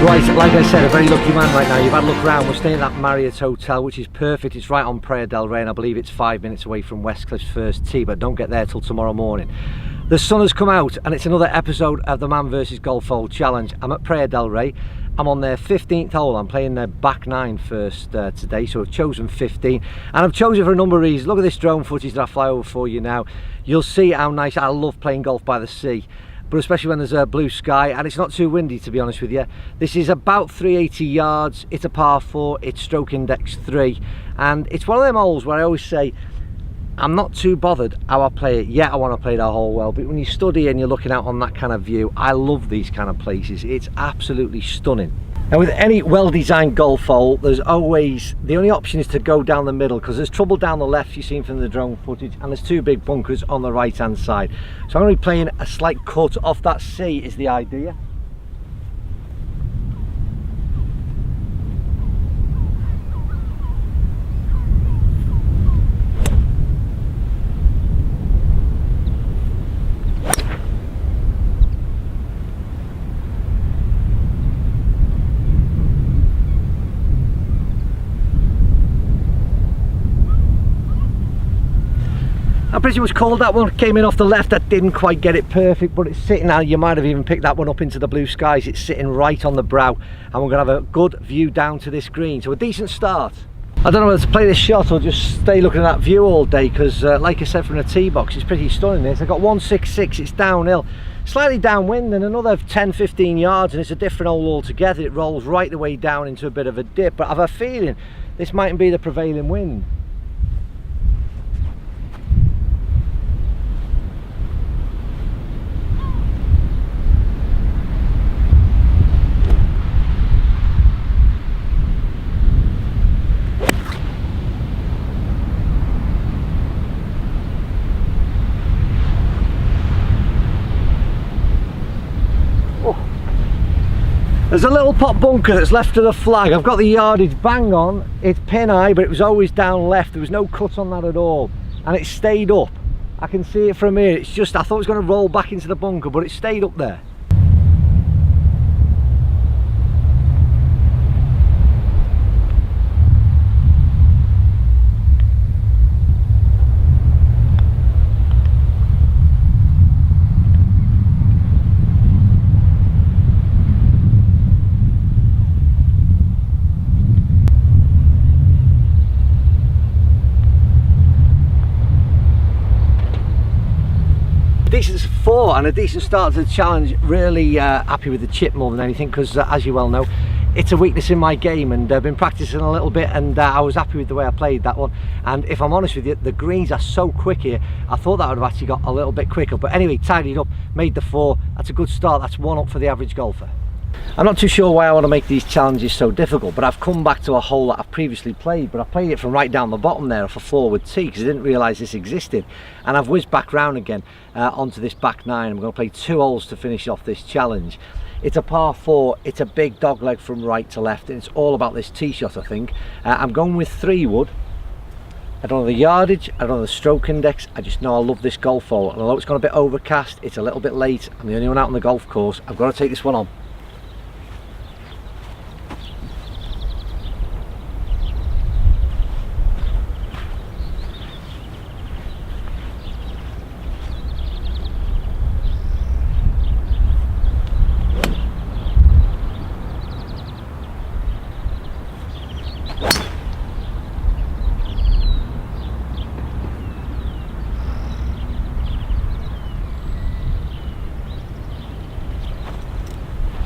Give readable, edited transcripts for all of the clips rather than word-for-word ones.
Right, like I said, a very lucky man right now. You've had a look around. We're staying at that Marriott Hotel, which is perfect. It's right on Praia del Rey, and I believe it's 5 minutes away from Westcliffe's first tee, but don't get there till tomorrow morning. The sun has come out, and it's another episode of the Man vs Golf Hole Challenge. I'm at Praia del Rey. I'm on their 15th hole. I'm playing their back nine first today, so I've chosen 15, and I've chosen for a number of reasons. Look at this drone footage that I fly over for you now. You'll see how nice. I love playing golf by the sea, but especially when there's a blue sky and it's not too windy, to be honest with you. This is about 380 yards. It's a par 4. It's stroke index 3, and it's one of them holes where I always say I'm not too bothered how I play it. Yeah, I want to play that hole well, but when you study and you're looking out on that kind of view, I love these kind of places. It's absolutely stunning. Now, with any well-designed golf hole, there's always, the only option is to go down the middle, because there's trouble down the left, you've seen from the drone footage, and there's two big bunkers on the right hand side. So I'm going to be playing a slight cut off that sea is the idea. I pretty much called that one. Came in off the left. I didn't quite get it perfect, but it's sitting now. You might have even picked that one up into the blue skies. It's sitting right on the brow, and we're going to have a good view down to this green. So a decent start. I don't know whether to play this shot or just stay looking at that view all day, because like I said, from the tee box, it's pretty stunning. This I've got 166. It's downhill, slightly downwind, and another 10-15 yards, and it's a different hole altogether. It rolls right the way down into a bit of a dip, but I have a feeling this mightn't be the prevailing wind. There's a little pot bunker that's left of the flag. I've got the yardage bang on. It's pin high, but it was always down left. There was no cut on that at all, and it stayed up. I can see it from here. It's just, I thought it was going to roll back into the bunker, but it stayed up there. Decent 4 and a decent start to the challenge. Really happy with the chip more than anything, because as you well know, it's a weakness in my game, and I've been practicing a little bit, and I was happy with the way I played that one. And if I'm honest with you, the greens are so quick here. I thought that would have actually got a little bit quicker, but anyway, tidied up, made the 4. That's a good start. That's 1 up for the average golfer. I'm not too sure why I want to make these challenges so difficult, but I've come back to a hole that I've previously played, but I played it from right down the bottom there off a forward tee, because I didn't realise this existed, and I've whizzed back round again onto this back nine. I'm going to play 2 holes to finish off this challenge. It's a par 4. It's a big dog leg from right to left, and it's all about this tee shot, I think. I'm going with 3 wood. I don't know the yardage, I don't know the stroke index, I just know I love this golf hole, and although it's gone a bit overcast, it's a little bit late, I'm the only one out on the golf course, I've got to take this one on.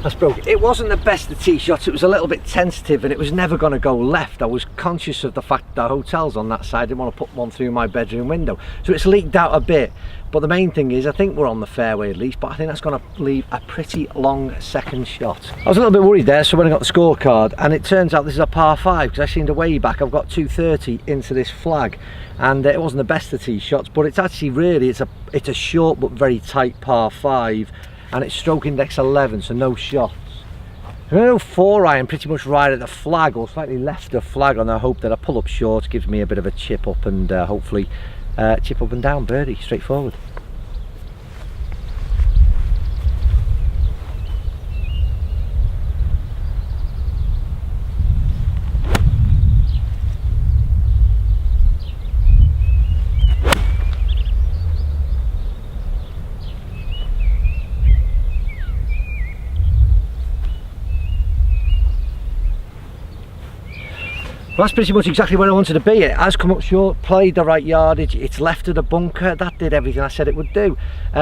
That's broken. It wasn't the best of tee shots. It was a little bit tentative, and it was never going to go left. I was conscious of the fact that the hotel's on that side. I didn't want to put one through my bedroom window, so it's leaked out a bit. But the main thing is, I think we're on the fairway at least, but I think that's going to leave a pretty long second shot. I was a little bit worried there, so when I got the scorecard, and it turns out this is a par 5, because I seen the way back, I've got 230 into this flag, and it wasn't the best of tee shots, but it's actually really, it's a short but very tight par 5, and it's stroke index 11, so no shots. I'm going to go 4 iron pretty much right at the flag, or slightly left of flag, and I hope that I pull up short, gives me a bit of a chip up, and hopefully chip up and down birdie, straightforward. that's pretty much exactly where I wanted to be. It has come up short, played the right yardage, it's left of the bunker. That did everything I said it would do.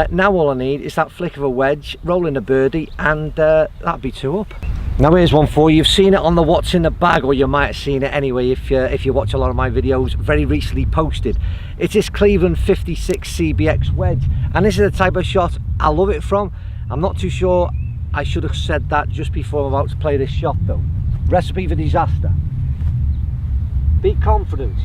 Now all I need is that flick of a wedge, rolling a birdie, and that'd be 2 up. Now here's one for you. You've seen it on the What's in the Bag, or you might have seen it anyway if you watch a lot of my videos, very recently posted. It's this Cleveland 56 CBX wedge, and this is the type of shot I love it from. I'm not too sure I should have said that just before I'm about to play this shot though. Recipe for disaster. Be confident.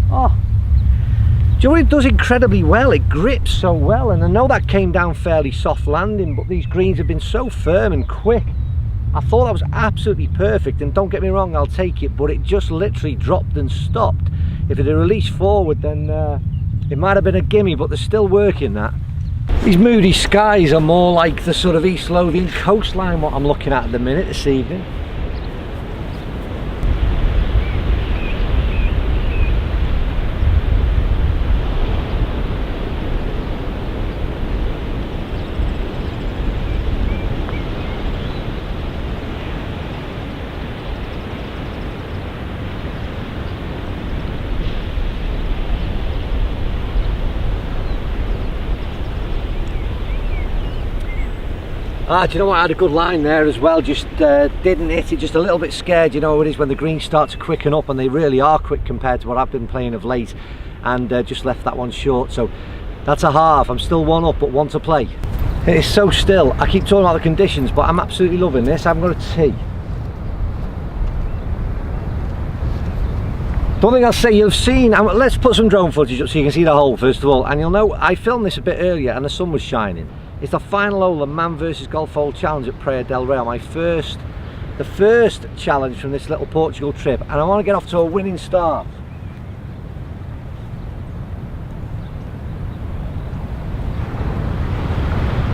Oh, do you know what, it does incredibly well. It grips so well, and I know that came down fairly soft landing, but these greens have been so firm and quick. I thought that was absolutely perfect, and don't get me wrong, I'll take it, but it just literally dropped and stopped. If it had released forward, then it might have been a gimme, but they're still working that. These moody skies are more like the sort of East Lothian coastline what I'm looking at the minute this evening. Do you know what, I had a good line there as well, just didn't hit it, just a little bit scared. You know how it is when the greens start to quicken up, and they really are quick compared to what I've been playing of late, and just left that one short. So that's a half. I'm still 1 up but 1 to play. It is so still. I keep talking about the conditions, but I'm absolutely loving this. I haven't got a tee. Don't think I'll say you've seen, let's put some drone footage up so you can see the hole first of all, and you'll know I filmed this a bit earlier and the sun was shining. It's the final hole of the Man vs Golf Hole Challenge at Praia del Rey, the first challenge from this little Portugal trip, and I want to get off to a winning start.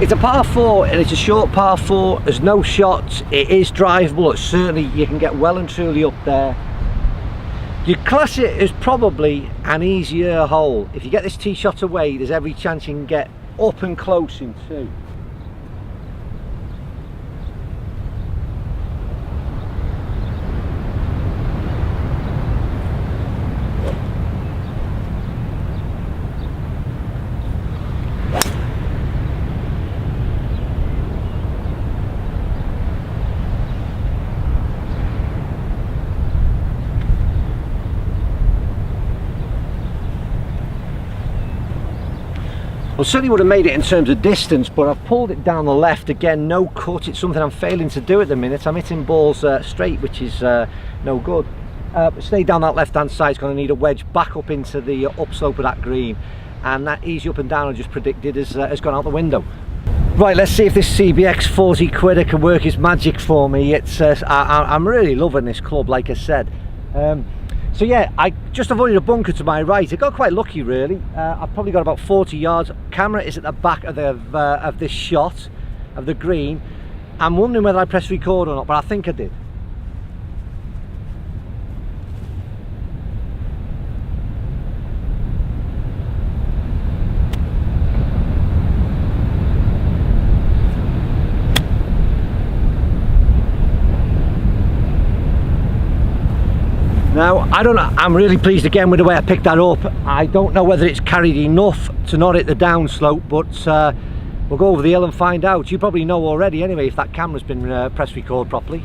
It's a par 4 and it's a short par 4. There's no shots. It is drivable. It's certainly, you can get well and truly up there. You class it as probably an easier hole. If you get this tee shot away, there's every chance you can get up and close in 2. Well, certainly would have made it in terms of distance, but I've pulled it down the left again. No cut. It's something I'm failing to do at the minute. I'm hitting balls straight, which is no good. Stay down that left hand side. It's going to need a wedge back up into the upslope of that green, and that easy up and down I just predicted has gone out the window. Right, let's see if this CBX 40 quidder can work his magic for me. It's I'm really loving this club, like I said. So yeah, I just avoided a bunker to my right. I got quite lucky really. I've probably got about 40 yards. Camera is at the back of of this shot of the green. I'm wondering whether I pressed record or not, but I think I did. Now, I don't know, I'm really pleased again with the way I picked that up. I don't know whether it's carried enough to not hit the downslope, but we'll go over the hill and find out. You probably know already anyway if that camera's been press record properly.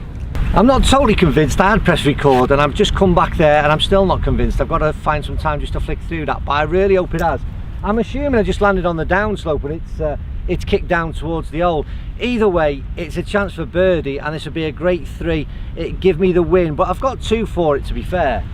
I'm not totally convinced I had press record, and I've just come back there and I'm still not convinced. I've got to find some time just to flick through that, but I really hope it has. I'm assuming I just landed on the downslope and it's kicked down towards the hole. Either way, it's a chance for birdie, and this would be a great 3. It'd give me the win, but I've got 2 for it, to be fair.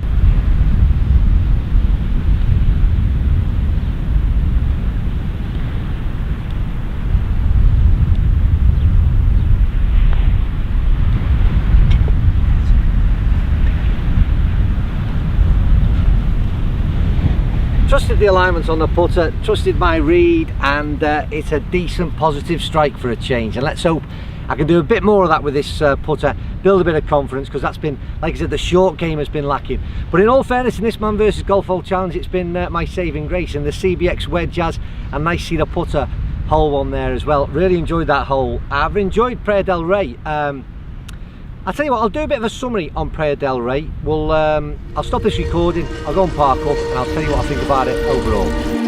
Trusted the alignments on the putter, trusted my read, and it's a decent positive strike for a change, and let's hope I can do a bit more of that with this putter, build a bit of confidence, because that's been, like I said, the short game has been lacking. But in all fairness, in this Man versus Golf Hole Challenge, it's been my saving grace, and the CBX wedge has a nice cedar putter hole one there as well. Really enjoyed that hole. I've enjoyed Praia del Rey. I'll tell you what, I'll do a bit of a summary on Praia del Rey. I'll stop this recording, I'll go and park up, and I'll tell you what I think about it overall.